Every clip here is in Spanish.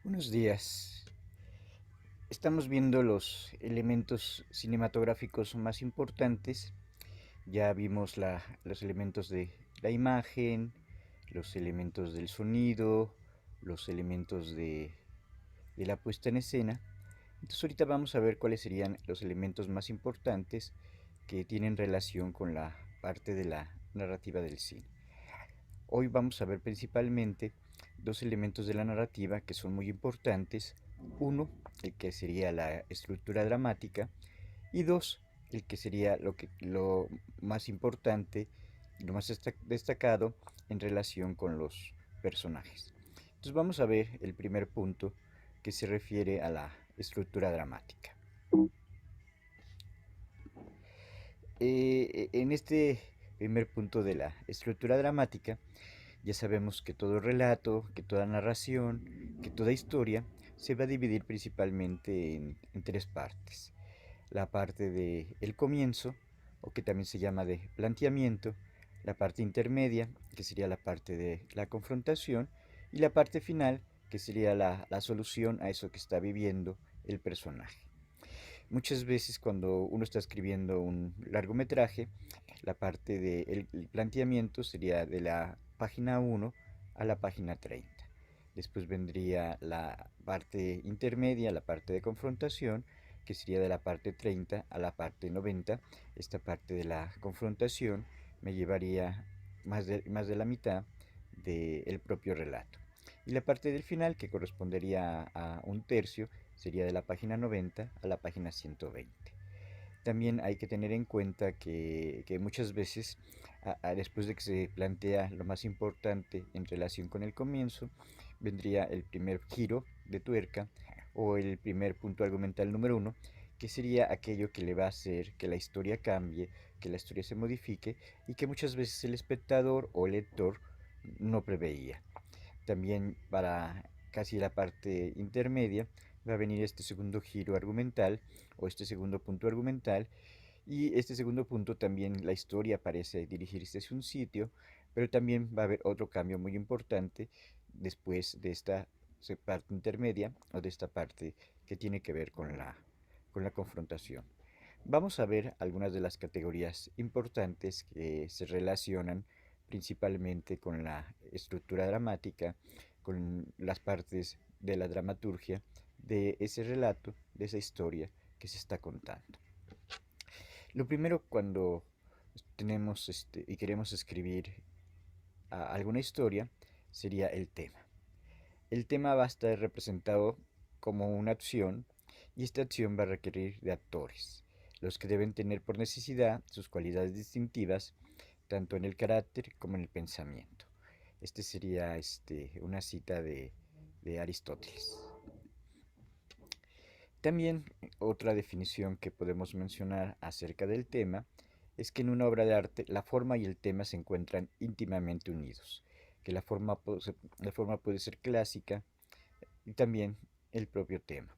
Buenos días. Estamos viendo los elementos cinematográficos más importantes. Ya vimos los elementos de la imagen, los elementos del sonido, los elementos de la puesta en escena. Entonces ahorita vamos a ver cuáles serían los elementos más importantes que tienen relación con la parte de la narrativa del cine. Hoy vamos a ver principalmente dos elementos de la narrativa que son muy importantes. Uno, el que sería la estructura dramática, y dos, el que sería lo más importante, lo más destacado en relación con los personajes. Entonces vamos a ver el primer punto que se refiere a la estructura dramática. En este primer punto de la estructura dramática, ya sabemos que todo relato, que toda narración, que toda historia se va a dividir principalmente en tres partes. La parte de el comienzo, o que también se llama de planteamiento, la parte intermedia, que sería la parte de la confrontación, y la parte final, que sería la solución a eso que está viviendo el personaje. Muchas veces cuando uno está escribiendo un largometraje, la parte del planteamiento sería de la página 1 a la página 30. Después vendría la parte intermedia, la parte de confrontación, que sería de la parte 30 a la parte 90. Esta parte de la confrontación me llevaría más de la mitad del propio relato. Y la parte del final, que correspondería a un tercio, sería de la página 90 a la página 120. También hay que tener en cuenta que muchas veces, después de que se plantea lo más importante en relación con el comienzo, vendría el primer giro de tuerca o el primer punto argumental número uno, que sería aquello que le va a hacer que la historia cambie, que la historia se modifique y que muchas veces el espectador o el lector no preveía. También para casi la parte intermedia va a venir este segundo giro argumental o este segundo punto argumental, y este segundo punto también la historia parece dirigirse hacia un sitio, pero también va a haber otro cambio muy importante después de esta parte intermedia o de esta parte que tiene que ver con la confrontación. Vamos a ver algunas de las categorías importantes que se relacionan principalmente con la estructura dramática, con las partes de la dramaturgia de ese relato, de esa historia que se está contando. Lo primero, cuando tenemos y queremos escribir alguna historia, sería el tema. El tema va a estar representado como una acción, y esta acción va a requerir de actores, los que deben tener por necesidad sus cualidades distintivas, tanto en el carácter como en el pensamiento. Este sería una cita de Aristóteles. También otra definición que podemos mencionar acerca del tema es que en una obra de arte la forma y el tema se encuentran íntimamente unidos, que la forma puede ser clásica y también el propio tema.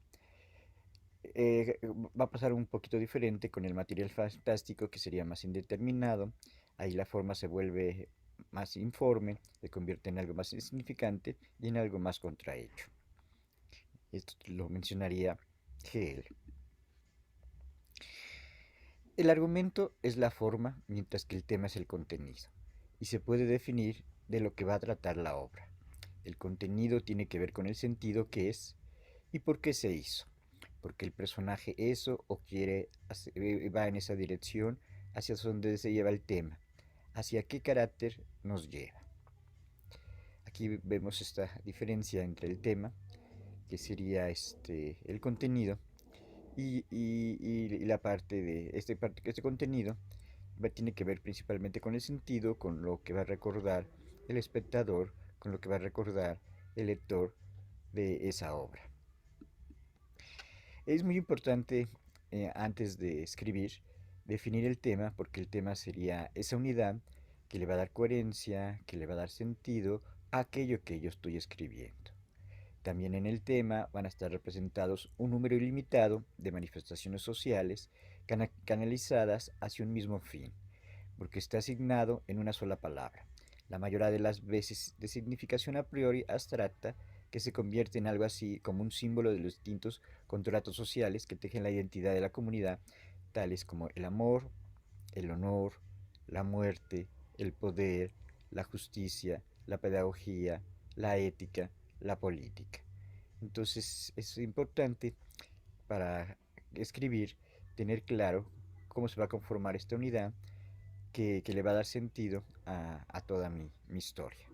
Va a pasar un poquito diferente con el material fantástico, que sería más indeterminado. Ahí la forma se vuelve más informe, se convierte en algo más insignificante y en algo más contrahecho. Esto lo mencionaría Hegel. El argumento es la forma, mientras que el tema es el contenido, y se puede definir de lo que va a tratar la obra. El contenido tiene que ver con el sentido que es y por qué se hizo, porque el personaje eso o va en esa dirección, hacia donde se lleva el tema, hacia qué carácter nos lleva. Aquí vemos esta diferencia entre el tema, que sería el contenido, y la parte de este contenido tiene que ver principalmente con el sentido, con lo que va a recordar el espectador, con lo que va a recordar el lector de esa obra. Es muy importante, antes de escribir, definir el tema, porque el tema sería esa unidad que le va a dar coherencia, que le va a dar sentido a aquello que yo estoy escribiendo. También en el tema van a estar representados un número ilimitado de manifestaciones sociales canalizadas hacia un mismo fin, porque está asignado en una sola palabra, la mayoría de las veces de significación a priori abstracta, que se convierte en algo así como un símbolo de los distintos contratos sociales que tejen la identidad de la comunidad, tales como el amor, el honor, la muerte, el poder, la justicia, la pedagogía, la ética, la política. Entonces es importante para escribir tener claro cómo se va a conformar esta unidad que le va a dar sentido a toda mi historia.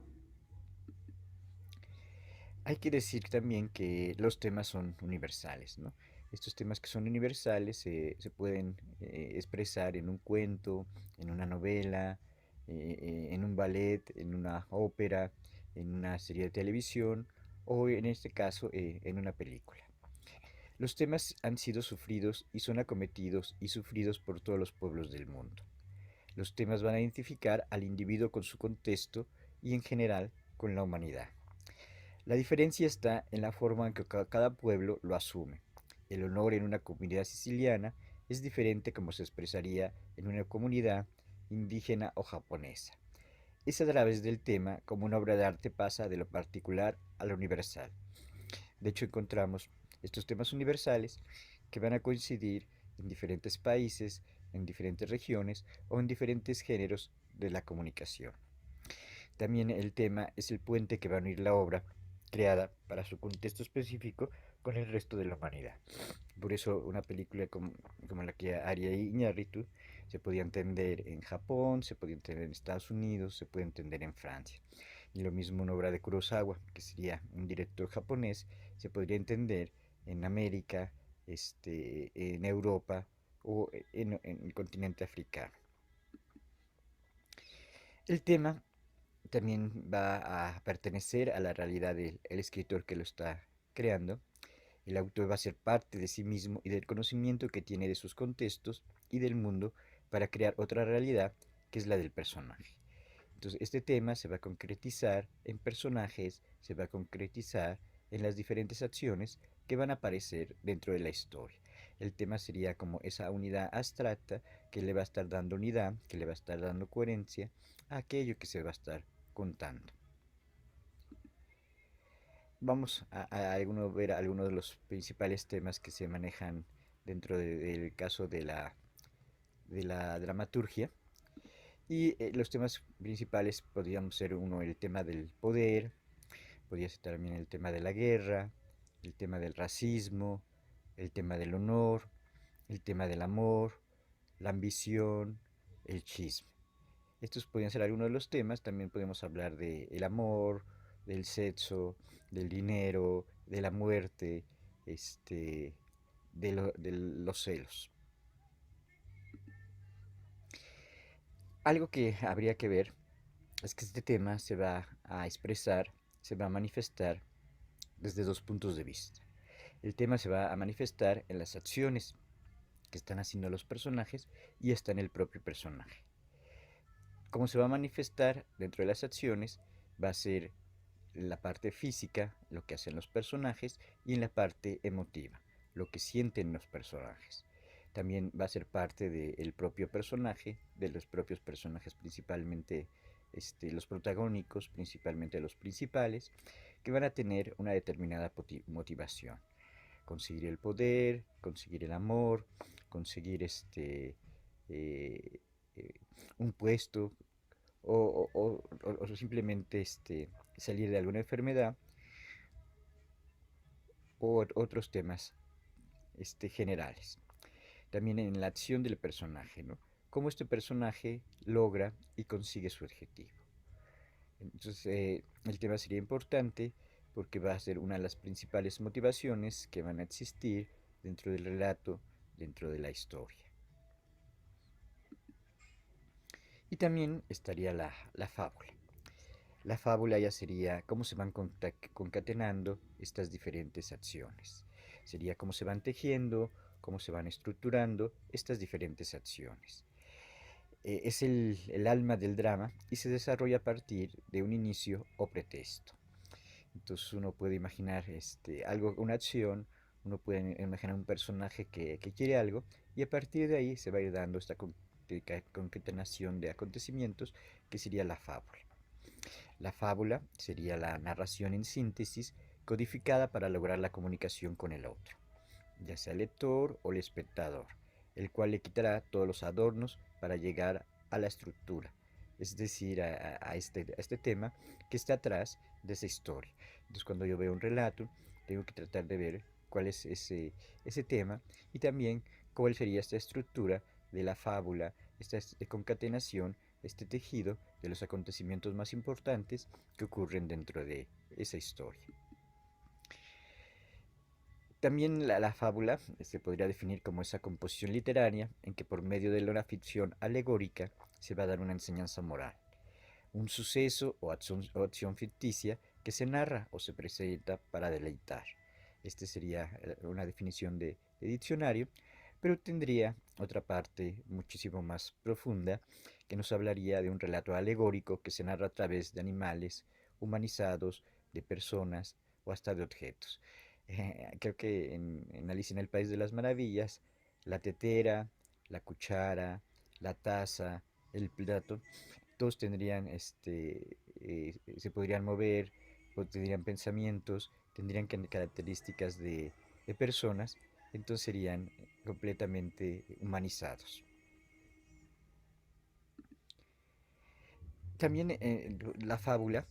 Hay que decir también que los temas son universales, ¿no? Estos temas que son universales se pueden expresar en un cuento, en una novela, en un ballet, en una ópera, en una serie de televisión o en este caso en una película. Los temas han sido sufridos y son acometidos y sufridos por todos los pueblos del mundo. Los temas van a identificar al individuo con su contexto y en general con la humanidad. La diferencia está en la forma en que cada pueblo lo asume. El honor en una comunidad siciliana es diferente como se expresaría en una comunidad indígena o japonesa. Es a través del tema como una obra de arte pasa de lo particular a lo universal. De hecho, encontramos estos temas universales que van a coincidir en diferentes países, en diferentes regiones o en diferentes géneros de la comunicación. También el tema es el puente que va a unir la obra creada para su contexto específico con el resto de la humanidad. Por eso una película como la que haría Iñárritu se podía entender en Japón, se podía entender en Estados Unidos, se puede entender en Francia. Y lo mismo una obra de Kurosawa, que sería un director japonés, se podría entender en América, en Europa o en el continente africano. El tema también va a pertenecer a la realidad del escritor que lo está creando. El autor va a ser parte de sí mismo y del conocimiento que tiene de sus contextos y del mundo para crear otra realidad que es la del personaje. Entonces, este tema se va a concretizar en personajes, se va a concretizar en las diferentes acciones que van a aparecer dentro de la historia. El tema sería como esa unidad abstracta que le va a estar dando unidad, que le va a estar dando coherencia a aquello que se va a estar contando. Vamos ver algunos de los principales temas que se manejan dentro del caso de la dramaturgia. Y los temas principales podríamos ser uno, el tema del poder, podría ser también el tema de la guerra, el tema del racismo, el tema del honor, el tema del amor, la ambición, el chisme. Estos podrían ser algunos de los temas. También podemos hablar del amor, del sexo, del dinero, de la muerte, de los celos. Algo que habría que ver es que este tema se va a expresar, se va a manifestar desde dos puntos de vista. El tema se va a manifestar en las acciones que están haciendo los personajes y está en el propio personaje. Cómo se va a manifestar dentro de las acciones va a ser la parte física, lo que hacen los personajes, y en la parte emotiva, lo que sienten los personajes. También va a ser parte del propio personaje, de los propios personajes principalmente los protagónicos, principalmente los principales, que van a tener una determinada motivación. Conseguir el poder, conseguir el amor, conseguir eh, eh, un puesto o simplemente salir de alguna enfermedad o otros temas generales. También en la acción del personaje, ¿no? Cómo este personaje logra y consigue su objetivo. Entonces, el tema sería importante porque va a ser una de las principales motivaciones que van a existir dentro del relato, dentro de la historia. Y también estaría la fábula. La fábula ya sería cómo se van concatenando estas diferentes acciones. Sería cómo se van tejiendo, cómo se van estructurando estas diferentes acciones. Es el alma del drama y se desarrolla a partir de un inicio o pretexto. Entonces uno puede imaginar algo, una acción, uno puede imaginar un personaje que quiere algo y a partir de ahí se va a ir dando esta concatenación de acontecimientos que sería la fábula. La fábula sería la narración en síntesis codificada para lograr la comunicación con el otro, ya sea el lector o el espectador, el cual le quitará todos los adornos para llegar a la estructura, es decir, a este tema que está atrás de esa historia. Entonces, cuando yo veo un relato, tengo que tratar de ver cuál es ese tema y también cuál sería esta estructura de la fábula, esta concatenación, este tejido de los acontecimientos más importantes que ocurren dentro de esa historia. También la fábula se podría definir como esa composición literaria en que por medio de una ficción alegórica se va a dar una enseñanza moral, un suceso o acción ficticia que se narra o se presenta para deleitar. Esta sería una definición de diccionario, pero tendría otra parte muchísimo más profunda que nos hablaría de un relato alegórico que se narra a través de animales humanizados, de personas o hasta de objetos. Creo que en Alicia en el País de las Maravillas, la tetera, la cuchara, la taza, el plato, todos tendrían, se podrían mover, o tendrían pensamientos, tendrían características de personas, entonces serían completamente humanizados. También la fábula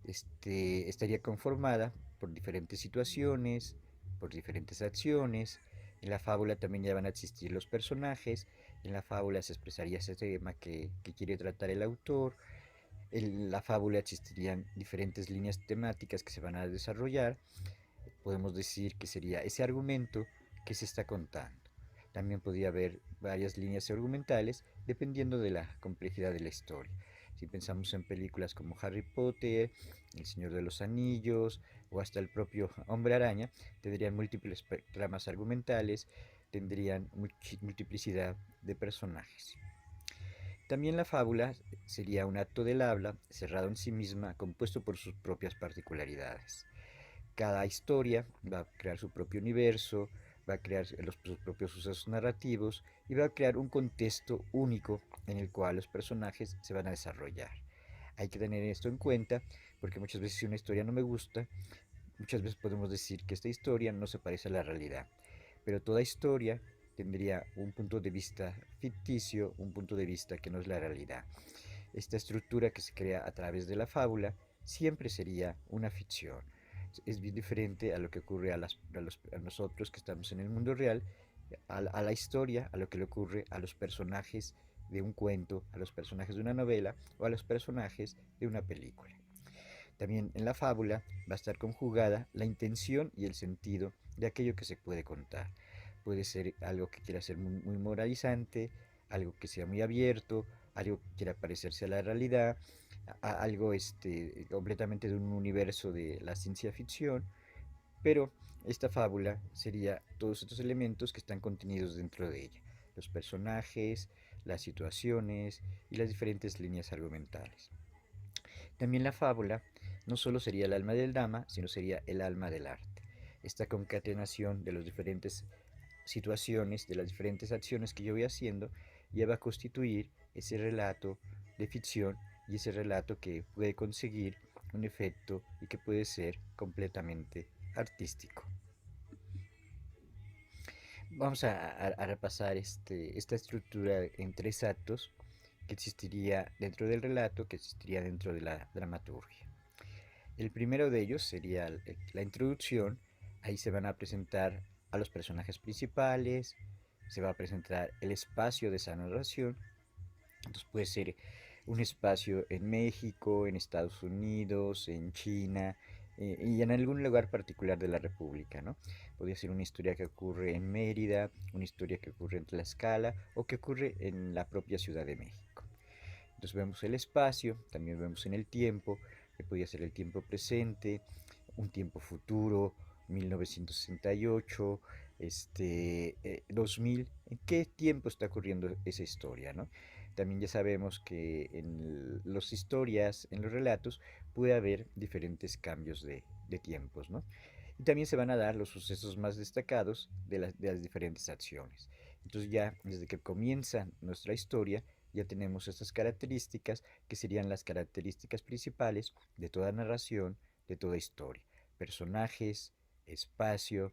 estaría conformada por diferentes situaciones, por diferentes acciones. En la fábula también ya van a existir los personajes. En la fábula se expresaría ese tema que quiere tratar el autor. En la fábula existirían diferentes líneas temáticas que se van a desarrollar. Podemos decir que sería ese argumento que se está contando. También podría haber varias líneas argumentales dependiendo de la complejidad de la historia. Si pensamos en películas como Harry Potter, El Señor de los Anillos o hasta el propio Hombre Araña, tendrían múltiples tramas argumentales, tendrían multiplicidad de personajes. También la fábula sería un acto del habla cerrado en sí misma, compuesto por sus propias particularidades. Cada historia va a crear su propio universo, va a crear sus propios sucesos narrativos y va a crear un contexto único en el cual los personajes se van a desarrollar. Hay que tener esto en cuenta porque muchas veces si una historia no me gusta, muchas veces podemos decir que esta historia no se parece a la realidad. Pero toda historia tendría un punto de vista ficticio, un punto de vista que no es la realidad. Esta estructura que se crea a través de la fábula siempre sería una ficción. Es bien diferente a lo que ocurre a nosotros que estamos en el mundo real, a la historia, a lo que le ocurre a los personajes de un cuento, a los personajes de una novela o a los personajes de una película. También en la fábula va a estar conjugada la intención y el sentido de aquello que se puede contar. Puede ser algo que quiera ser muy moralizante, algo que sea muy abierto, algo que quiera parecerse a la realidad, algo completamente de un universo de la ciencia ficción, pero esta fábula sería todos estos elementos que están contenidos dentro de ella, los personajes, las situaciones y las diferentes líneas argumentales. También la fábula no solo sería el alma del drama, sino sería el alma del arte. Esta concatenación de las diferentes situaciones, de las diferentes acciones que yo voy haciendo, lleva a constituir ese relato de ficción y ese relato que puede conseguir un efecto y que puede ser completamente artístico. Vamos a repasar esta estructura en tres actos que existiría dentro del relato, que existiría dentro de la dramaturgia. El primero de ellos sería la introducción. Ahí se van a presentar a los personajes principales, se va a presentar el espacio de esa narración. Entonces puede ser un espacio en México, en Estados Unidos, en China y en algún lugar particular de la República, ¿no? Podría ser una historia que ocurre en Mérida, una historia que ocurre en Tlaxcala o que ocurre en la propia Ciudad de México. Entonces vemos el espacio, también vemos en el tiempo, que podría ser el tiempo presente, un tiempo futuro, 1968, 2000, ¿en qué tiempo está ocurriendo esa historia, no? También ya sabemos que en las historias, en los relatos, puede haber diferentes cambios de tiempos, ¿no? Y también se van a dar los sucesos más destacados de las diferentes acciones. Entonces ya desde que comienza nuestra historia, ya tenemos estas características que serían las características principales de toda narración, de toda historia. personajes, espacio,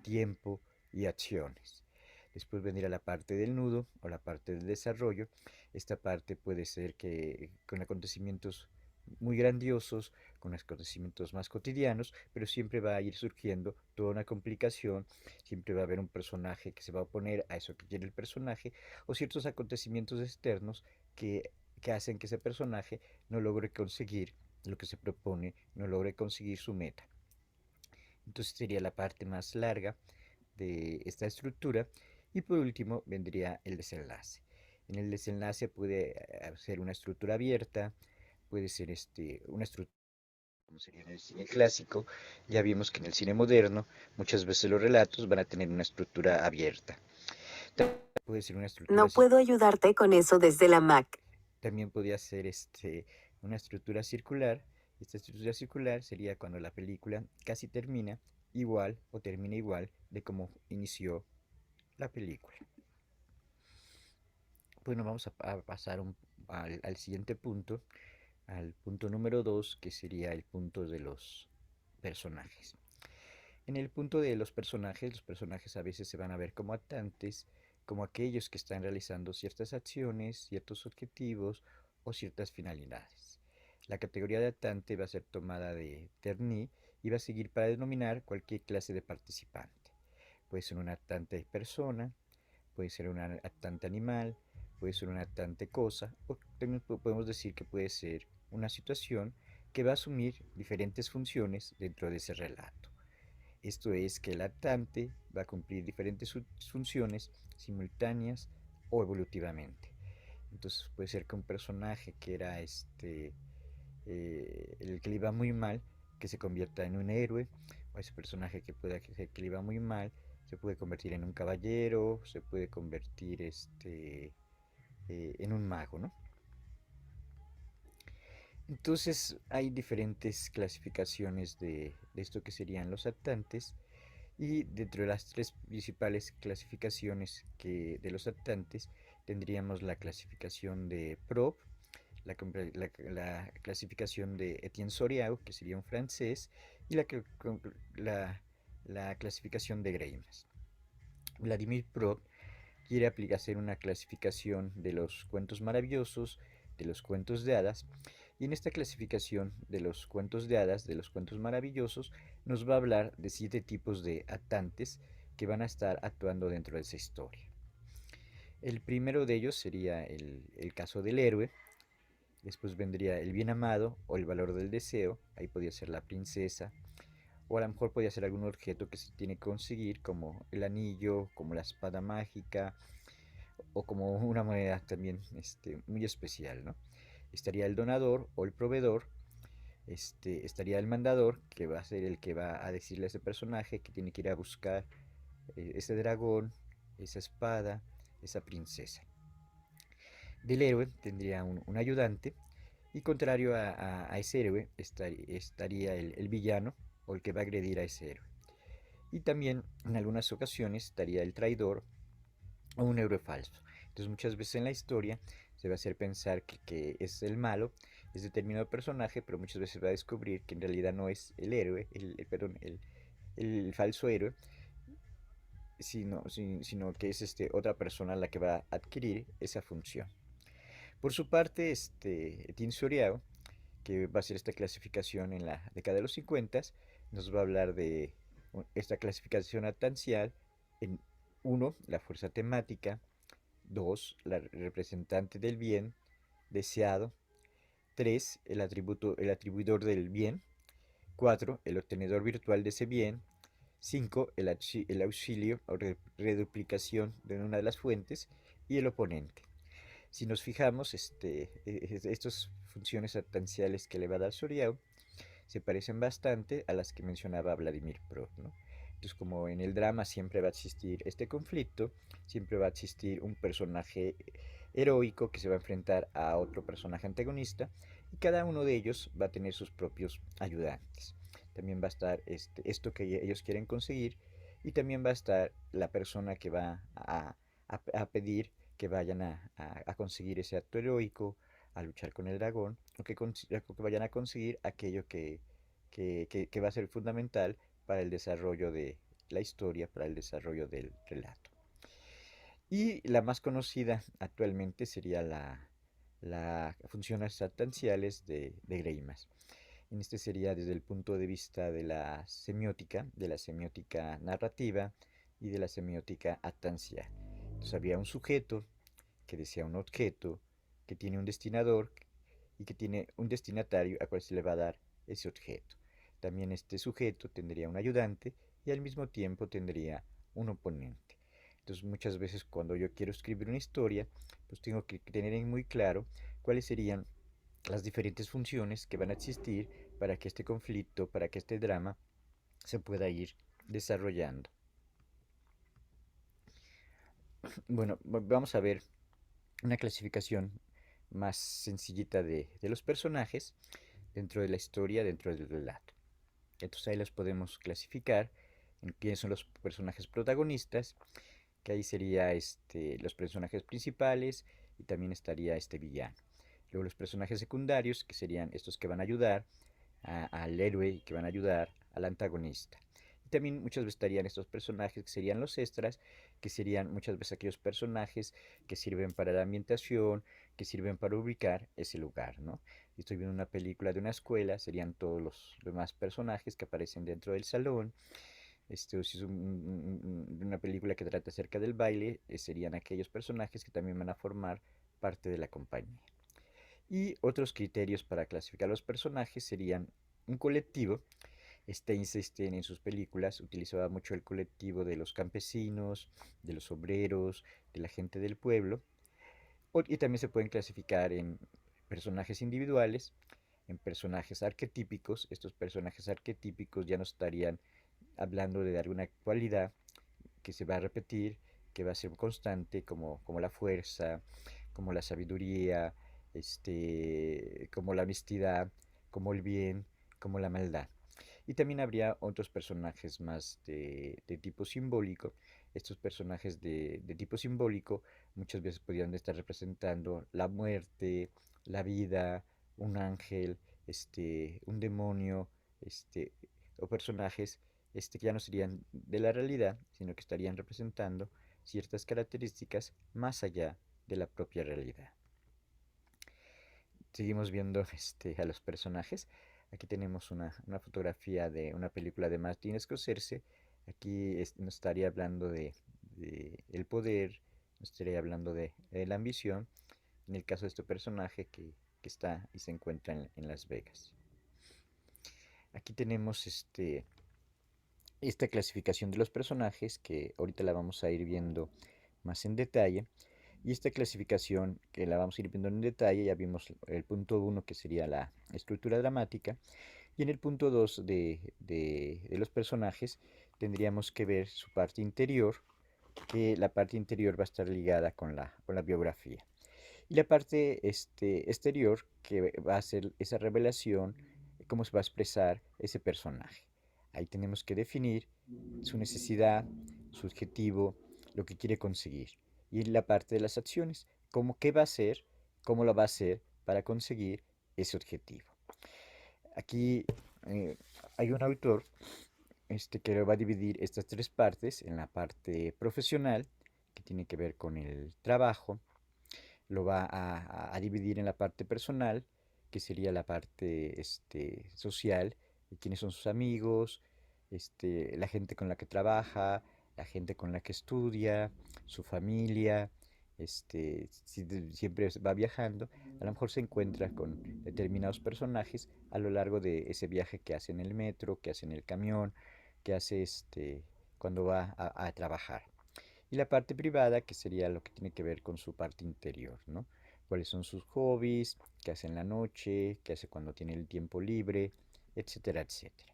tiempo y acciones. Después vendría la parte del nudo o la parte del desarrollo. Esta parte puede ser que con acontecimientos muy grandiosos, con acontecimientos más cotidianos, pero siempre va a ir surgiendo toda una complicación, siempre va a haber un personaje que se va a oponer a eso que quiere el personaje, o ciertos acontecimientos externos que, que hacen que ese personaje no logre conseguir lo que se propone, no logre conseguir su meta. Entonces sería la parte más larga de esta estructura. Y por último vendría el desenlace. En el desenlace puede ser una estructura abierta, puede ser una estructura como sería en el cine clásico. Ya vimos que en el cine moderno muchas veces los relatos van a tener una estructura abierta. También puede ser una estructura, No puedo ayudarte con eso desde la Mac. también podría ser una estructura circular. Esta estructura circular sería cuando la película casi termina igual o termina igual de como inició la película. Bueno, vamos a pasar al siguiente punto, al punto número 2, que sería el punto de los personajes. En el punto de los personajes a veces se van a ver como actantes, como aquellos que están realizando ciertas acciones, ciertos objetivos o ciertas finalidades. La categoría de actante va a ser tomada de Terni y va a seguir para denominar cualquier clase de participante. Puede ser un actante de persona, puede ser un actante animal, puede ser una actante cosa, o también podemos decir que puede ser una situación que va a asumir diferentes funciones dentro de ese relato. Esto es que el actante va a cumplir diferentes funciones simultáneas o evolutivamente. Entonces puede ser que un personaje que era el que le iba muy mal, que se convierta en un héroe, o ese personaje que pueda que le iba muy mal, se puede convertir en un caballero, se puede convertir en un mago, ¿no? Entonces hay diferentes clasificaciones de esto que serían los actantes. Y dentro de las tres principales clasificaciones de los actantes tendríamos la clasificación de Probe, la clasificación de Etienne Soriao, que sería un francés, y la, la clasificación de Greimas. Vladimir Probe quiere hacer una clasificación de los cuentos maravillosos, de los cuentos de hadas, y en esta clasificación de los cuentos de hadas, de los cuentos maravillosos, nos va a hablar de 7 tipos de actantes que van a estar actuando dentro de esa historia. El primero de ellos sería el caso del héroe, después vendría el bien amado o el valor del deseo, ahí podría ser la princesa, o a lo mejor podría ser algún objeto que se tiene que conseguir, como el anillo, como la espada mágica, o como una moneda también muy especial, ¿no? Estaría el donador o el proveedor, estaría el mandador, que va a ser el que va a decirle a ese personaje que tiene que ir a buscar ese dragón, esa espada, esa princesa. Del héroe tendría un ayudante, y contrario a ese héroe estaría el villano o el que va a agredir a ese héroe. Y también en algunas ocasiones estaría el traidor o un héroe falso. Entonces muchas veces en la historia se va a hacer pensar que es el malo, es determinado personaje, pero muchas veces va a descubrir que en realidad no es el héroe, perdón, el falso héroe, sino que es otra persona la que va a adquirir esa función. Por su parte, Tin Soriao, que va a hacer esta clasificación en la década de los 50, nos va a hablar de esta clasificación atancial en uno, la fuerza temática; 2, la representante del bien deseado; 3, el atribuidor del bien; 4, el obtenedor virtual de ese bien; 5, el auxilio o reduplicación de una de las fuentes; y el oponente. Si nos fijamos, estas funciones atanciales que le va a dar Soriao se parecen bastante a las que mencionaba Vladimir Pro, ¿no? Entonces, como en el drama siempre va a existir este conflicto, siempre va a existir un personaje heroico que se va a enfrentar a otro personaje antagonista, y cada uno de ellos va a tener sus propios ayudantes. También va a estar esto que ellos quieren conseguir, y también va a estar la persona que va a pedir que vayan a conseguir ese acto heroico, a luchar con el dragón, o que vayan a conseguir aquello que va a ser fundamental para el desarrollo de la historia, para el desarrollo del relato. Y la más conocida actualmente sería la funciones adstanciales de Greimas. En este sería desde el punto de vista de la semiótica narrativa y de la semiótica adstancial. Entonces había un sujeto que desea un objeto, que tiene un destinador y que tiene un destinatario a cual se le va a dar ese objeto. También este sujeto tendría un ayudante y al mismo tiempo tendría un oponente. Entonces muchas veces cuando yo quiero escribir una historia, pues tengo que tener en muy claro cuáles serían las diferentes funciones que van a existir para que este conflicto, para que este drama se pueda ir desarrollando. Bueno, vamos a ver una clasificación más sencillita de los personajes dentro de la historia, dentro del relato. Entonces ahí los podemos clasificar en quiénes son los personajes protagonistas, que ahí sería los personajes principales y también estaría este villano. Luego los personajes secundarios, que serían estos que van a ayudar al héroe y que van a ayudar al antagonista. Y también muchas veces estarían estos personajes que serían los extras, que serían muchas veces aquellos personajes que sirven para la ambientación, que sirven para ubicar ese lugar, ¿no? Estoy viendo una película de una escuela, serían todos los demás personajes que aparecen dentro del salón. Si es una película que trata acerca del baile, serían aquellos personajes que también van a formar parte de la compañía. Y otros criterios para clasificar los personajes serían un colectivo. Stein en sus películas utilizaba mucho el colectivo de los campesinos, de los obreros, de la gente del pueblo. Y también se pueden clasificar en personajes individuales, en personajes arquetípicos. Estos personajes arquetípicos ya no estarían hablando de alguna cualidad que se va a repetir, que va a ser constante, como la fuerza, como la sabiduría, como la honestidad, como el bien, como la maldad. Y también habría otros personajes más de tipo simbólico. Estos personajes de tipo simbólico muchas veces podrían estar representando la muerte, la vida, un ángel, un demonio, este, o personajes que ya no serían de la realidad, sino que estarían representando ciertas características más allá de la propia realidad. Seguimos viendo a los personajes. Aquí tenemos una fotografía de una película de Martin Scorsese. Aquí nos estaría hablando de el poder, nos estaría hablando de la ambición, en el caso de este personaje que está y se encuentra en Las Vegas. Aquí tenemos esta clasificación de los personajes que ahorita la vamos a ir viendo más en detalle. Y esta clasificación que la vamos a ir viendo en detalle, ya vimos el punto 1 que sería la estructura dramática. Y en el punto 2 de los personajes tendríamos que ver su parte interior, que la parte interior va a estar ligada con la biografía. Y la parte exterior que va a ser esa revelación, cómo se va a expresar ese personaje. Ahí tenemos que definir su necesidad, su objetivo, lo que quiere conseguir. Y la parte de las acciones, qué va a hacer, cómo lo va a hacer para conseguir ese objetivo. Aquí hay un autor que va a dividir estas tres partes en la parte profesional, que tiene que ver con el trabajo, lo va a dividir en la parte personal, que sería la parte social, quiénes son sus amigos, la gente con la que trabaja, la gente con la que estudia, su familia, si siempre va viajando, a lo mejor se encuentra con determinados personajes a lo largo de ese viaje que hace en el metro, que hace en el camión, que hace cuando va a trabajar. Y la parte privada, que sería lo que tiene que ver con su parte interior, ¿no? Cuáles son sus hobbies, qué hace en la noche, qué hace cuando tiene el tiempo libre, etcétera, etcétera.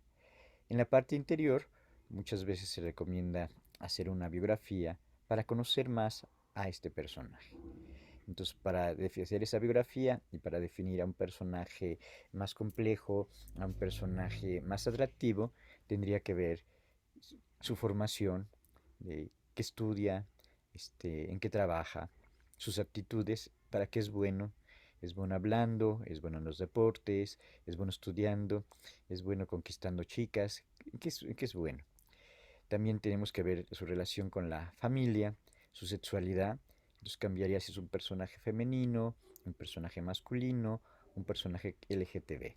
En la parte interior, muchas veces se recomienda hacer una biografía para conocer más a este personaje. Entonces, para hacer esa biografía y para definir a un personaje más complejo, a un personaje más atractivo, tendría que ver su formación, qué estudia, en qué trabaja, sus aptitudes, para qué es bueno Es bueno hablando, es bueno en los deportes, es bueno estudiando, es bueno conquistando chicas, que es bueno. También tenemos que ver su relación con la familia, su sexualidad. Entonces cambiaría si es un personaje femenino, un personaje masculino, un personaje LGTB.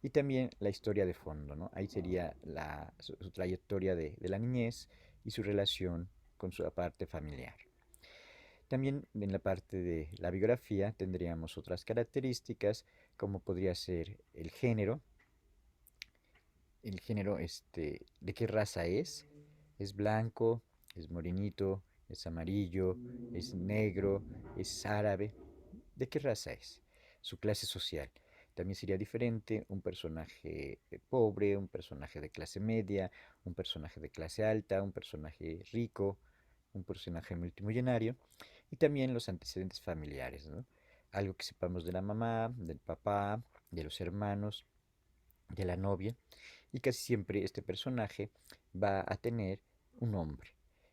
Y también la historia de fondo, ¿no? Ahí sería su trayectoria de la niñez y su relación con su parte familiar. También en la parte de la biografía tendríamos otras características como podría ser el género de qué raza es blanco, es morenito, es amarillo, es negro, es árabe, ¿de qué raza es? Su clase social. También sería diferente un personaje pobre, un personaje de clase media, un personaje de clase alta, un personaje rico, un personaje multimillonario y también los antecedentes familiares, ¿no? Algo que sepamos de la mamá, del papá, de los hermanos, de la novia y casi siempre este personaje va a tener un nombre.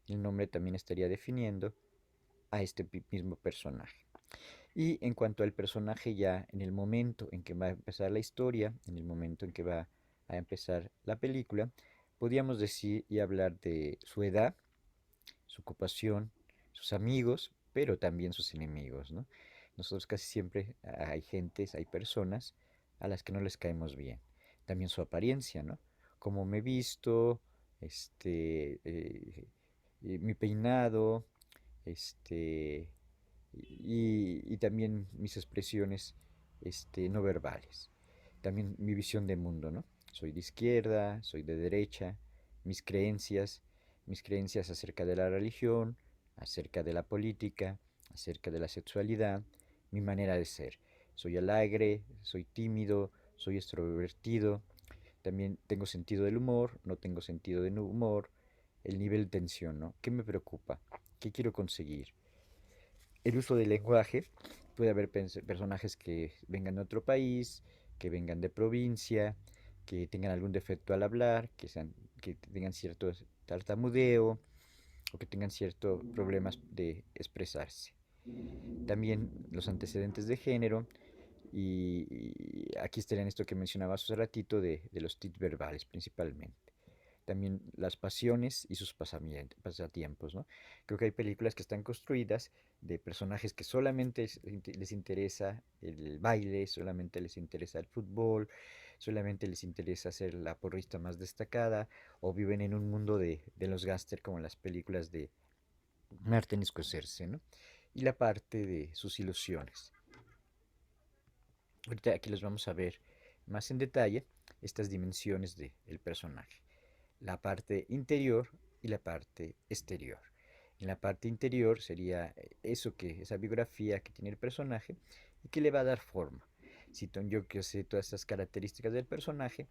El nombre también estaría definiendo a este mismo personaje. Y en cuanto al personaje ya en el momento en que va a empezar la historia, en el momento en que va a empezar la película, podríamos decir y hablar de su edad, su ocupación, sus amigos, pero también sus enemigos, ¿no? Nosotros casi siempre hay gentes, hay personas a las que no les caemos bien. También su apariencia, ¿no? Cómo me he visto, mi peinado, este, y también mis expresiones no verbales. También mi visión de mundo, ¿no? Soy de izquierda, soy de derecha, mis creencias, mis creencias acerca de la religión, acerca de la política, acerca de la sexualidad, mi manera de ser. Soy alegre, soy tímido, soy extrovertido, también tengo sentido del humor, no tengo sentido del humor, el nivel de tensión, ¿no? ¿Qué me preocupa? ¿Qué quiero conseguir? El uso del lenguaje, puede haber personajes que vengan de otro país, que vengan de provincia, que tengan algún defecto al hablar, que tengan cierto tartamudeo o que tengan ciertos problemas de expresarse. También los antecedentes de género y aquí estarían esto que mencionaba hace ratito de los tics verbales principalmente. También las pasiones y sus pasatiempos, ¿no? Creo que hay películas que están construidas de personajes que solamente les interesa el baile, solamente les interesa el fútbol, solamente les interesa ser la porrista más destacada, o viven en un mundo de los gángster como en las películas de Martin Scorsese, ¿no? Y la parte de sus ilusiones. Ahorita aquí los vamos a ver más en detalle, estas dimensiones del personaje, la parte interior y la parte exterior. En la parte interior sería esa biografía que tiene el personaje y que le va a dar forma. Si yo que sé todas estas características del personaje,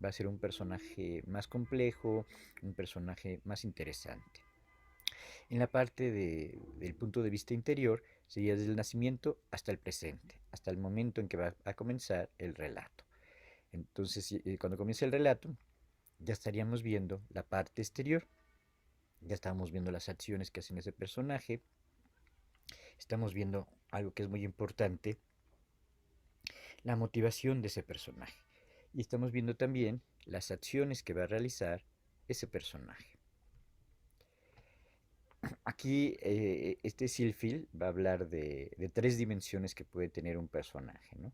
va a ser un personaje más complejo, un personaje más interesante. En la parte del punto de vista interior, sería desde el nacimiento hasta el presente, hasta el momento en que va a comenzar el relato. Entonces, cuando comienza el relato, ya estaríamos viendo la parte exterior, ya estamos viendo las acciones que hacen ese personaje, estamos viendo algo que es muy importante, la motivación de ese personaje. Y estamos viendo también las acciones que va a realizar ese personaje. Aquí este Silphil va a hablar de tres dimensiones que puede tener un personaje, ¿no?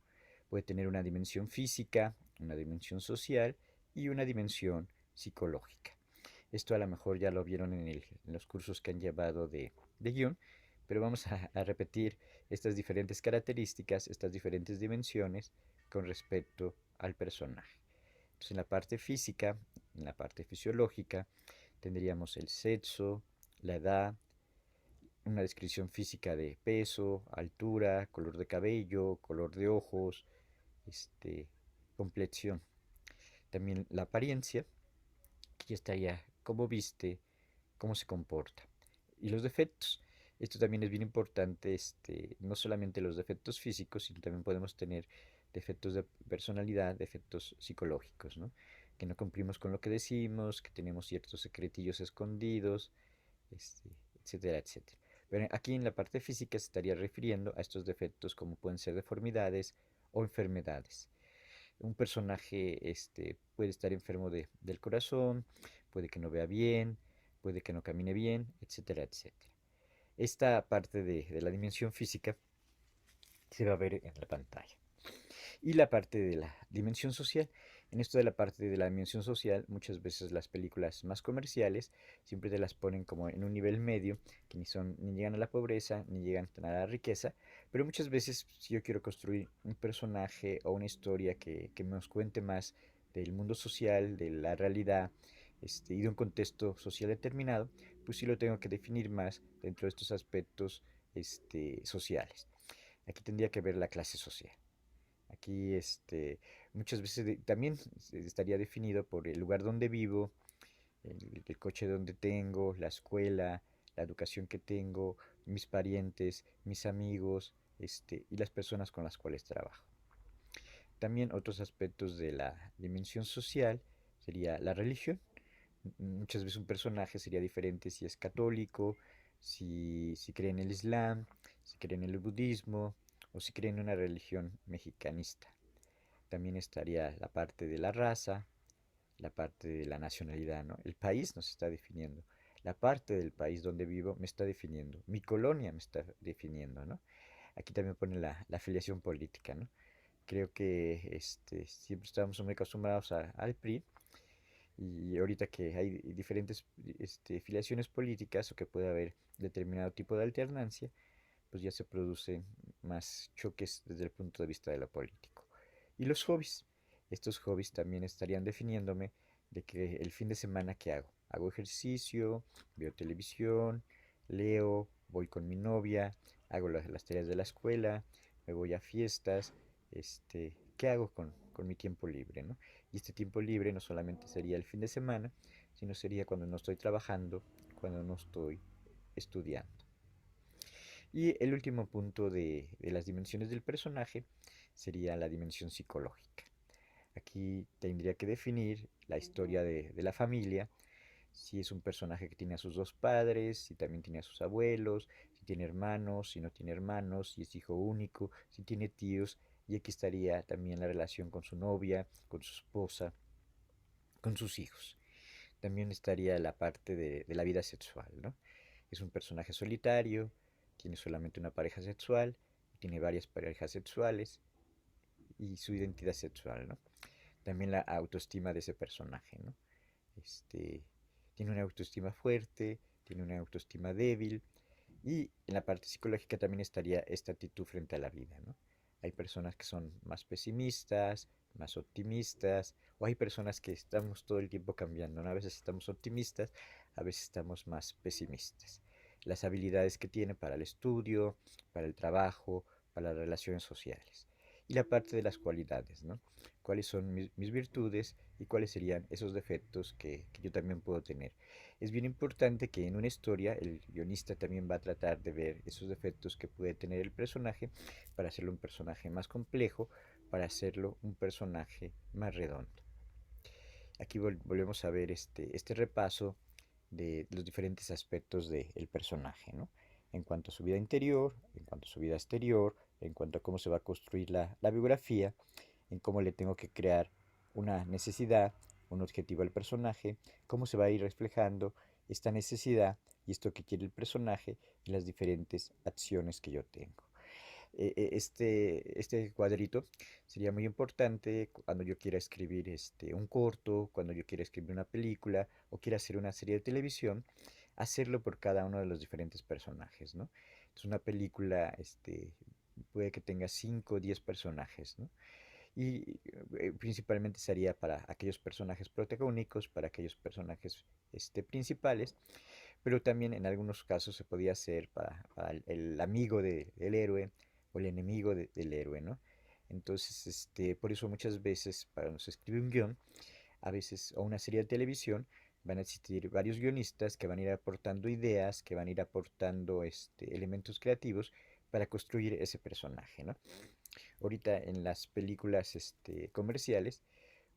Puede tener una dimensión física, una dimensión social y una dimensión psicológica. Esto a lo mejor ya lo vieron en los cursos que han llevado de guión, pero vamos a repetir estas diferentes características, estas diferentes dimensiones con respecto al personaje. Entonces, en la parte física, en la parte fisiológica, tendríamos el sexo, la edad, una descripción física de peso, altura, color de cabello, color de ojos, este, complexión. También la apariencia, que ya estaría cómo viste, cómo se comporta. Y los defectos. Esto también es bien importante, no solamente los defectos físicos, sino también podemos tener defectos de personalidad, defectos psicológicos, ¿no? Que no cumplimos con lo que decimos, que tenemos ciertos secretillos escondidos, este, etcétera, etcétera. Pero aquí en la parte física se estaría refiriendo a estos defectos como pueden ser deformidades o enfermedades. Un personaje puede estar enfermo del corazón, puede que no vea bien, puede que no camine bien, etcétera, etcétera. Esta parte de la dimensión física se va a ver en la pantalla. Y la parte de la dimensión social. En esto de la parte de la dimensión social, muchas veces las películas más comerciales siempre te las ponen como en un nivel medio, que ni llegan a la pobreza, ni llegan a la riqueza, pero muchas veces si yo quiero construir un personaje o una historia que nos cuente más del mundo social, de la realidad, y de un contexto social determinado, pues sí lo tengo que definir más dentro de estos aspectos sociales. Aquí tendría que ver la clase social. Aquí muchas veces también estaría definido por el lugar donde vivo, el coche donde tengo, la escuela, la educación que tengo, mis parientes, mis amigos, y las personas con las cuales trabajo. También otros aspectos de la dimensión social sería la religión. Muchas veces un personaje sería diferente si es católico, si cree en el Islam, si cree en el budismo o si cree en una religión mexicanista. También estaría la parte de la raza, la parte de la nacionalidad, ¿no? El país nos está definiendo. La parte del país donde vivo me está definiendo. Mi colonia me está definiendo, ¿no? Aquí también pone la afiliación política, ¿no? Creo que siempre estábamos muy acostumbrados al PRI y ahorita que hay diferentes filiaciones políticas o que puede haber determinado tipo de alternancia, pues ya se producen más choques desde el punto de vista de lo político. Y los hobbies. Estos hobbies también estarían definiéndome de que el fin de semana ¿qué hago? Hago ejercicio, veo televisión, leo, voy con mi novia, hago las tareas de la escuela, me voy a fiestas, ¿qué hago con mi tiempo libre, ¿no? Y este tiempo libre no solamente sería el fin de semana, sino sería cuando no estoy trabajando, cuando no estoy estudiando. Y el último punto de las dimensiones del personaje sería la dimensión psicológica. Aquí tendría que definir la historia de la familia, si es un personaje que tiene a sus dos padres, si también tiene a sus abuelos, si tiene hermanos, si no tiene hermanos, si es hijo único, si tiene tíos, y aquí estaría también la relación con su novia, con su esposa, con sus hijos. También estaría la parte de la vida sexual, ¿no? Es un personaje solitario, tiene solamente una pareja sexual, tiene varias parejas sexuales y su identidad sexual, ¿no? También la autoestima de ese personaje, ¿no? Este, tiene una autoestima fuerte, tiene una autoestima débil y en la parte psicológica también estaría esta actitud frente a la vida, ¿no? Hay personas que son más pesimistas, más optimistas, o hay personas que estamos todo el tiempo cambiando, ¿no? A veces estamos optimistas, a veces estamos más pesimistas. Las habilidades que tiene para el estudio, para el trabajo, para las relaciones sociales. Y la parte de las cualidades, ¿no? Cuáles son mis virtudes y cuáles serían esos defectos que yo también puedo tener. Es bien importante que en una historia el guionista también va a tratar de ver esos defectos que puede tener el personaje para hacerlo un personaje más complejo, para hacerlo un personaje más redondo. Aquí volvemos a ver este repaso de los diferentes aspectos del personaje, ¿no? En cuanto a su vida interior, en cuanto a su vida exterior, en cuanto a cómo se va a construir la biografía, en cómo le tengo que crear una necesidad, un objetivo al personaje, cómo se va a ir reflejando esta necesidad y esto que quiere el personaje en las diferentes acciones que yo tengo. Este cuadrito sería muy importante cuando yo quiera escribir un corto, cuando yo quiera escribir una película o quiera hacer una serie de televisión, hacerlo por cada uno de los diferentes personajes, ¿no? Entonces una película puede que tenga 5 o 10 personajes, ¿no? Y principalmente sería para aquellos personajes protagónicos, para aquellos personajes principales, pero también en algunos casos se podía hacer para el amigo del héroe o el enemigo del héroe, ¿no? Entonces, por eso muchas veces para cuando se escribe un guión, a veces, o una serie de televisión, van a existir varios guionistas que van a ir aportando ideas, que van a ir aportando elementos creativos para construir ese personaje, ¿no? Ahorita en las películas comerciales,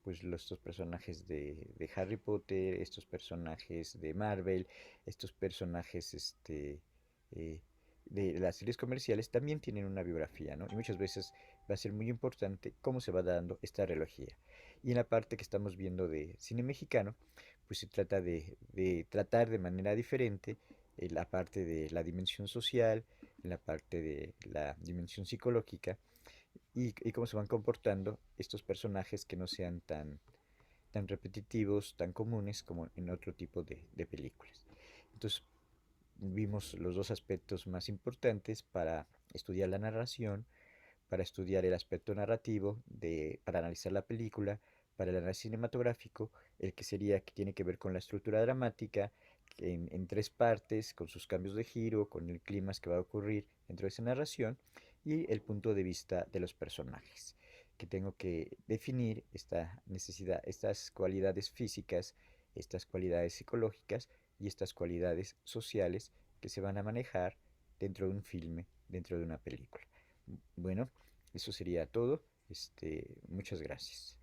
pues estos personajes de Harry Potter, estos personajes de Marvel, estos personajes eh, de las series comerciales también tienen una biografía, ¿no? Y muchas veces va a ser muy importante cómo se va dando esta relogía. Y en la parte que estamos viendo de cine mexicano, pues se trata de tratar de manera diferente la parte de la dimensión social, la parte de la dimensión psicológica y cómo se van comportando estos personajes que no sean tan repetitivos, tan comunes como en otro tipo de películas. Entonces, vimos los dos aspectos más importantes para estudiar la narración, para estudiar el aspecto narrativo, para analizar la película, para el análisis cinematográfico, el que sería que tiene que ver con la estructura dramática, en tres partes, con sus cambios de giro, con el clima que va a ocurrir dentro de esa narración, y el punto de vista de los personajes, que tengo que definir esta necesidad, estas cualidades físicas, estas cualidades psicológicas y estas cualidades sociales que se van a manejar dentro de un filme, dentro de una película. Bueno, eso sería todo. Muchas gracias.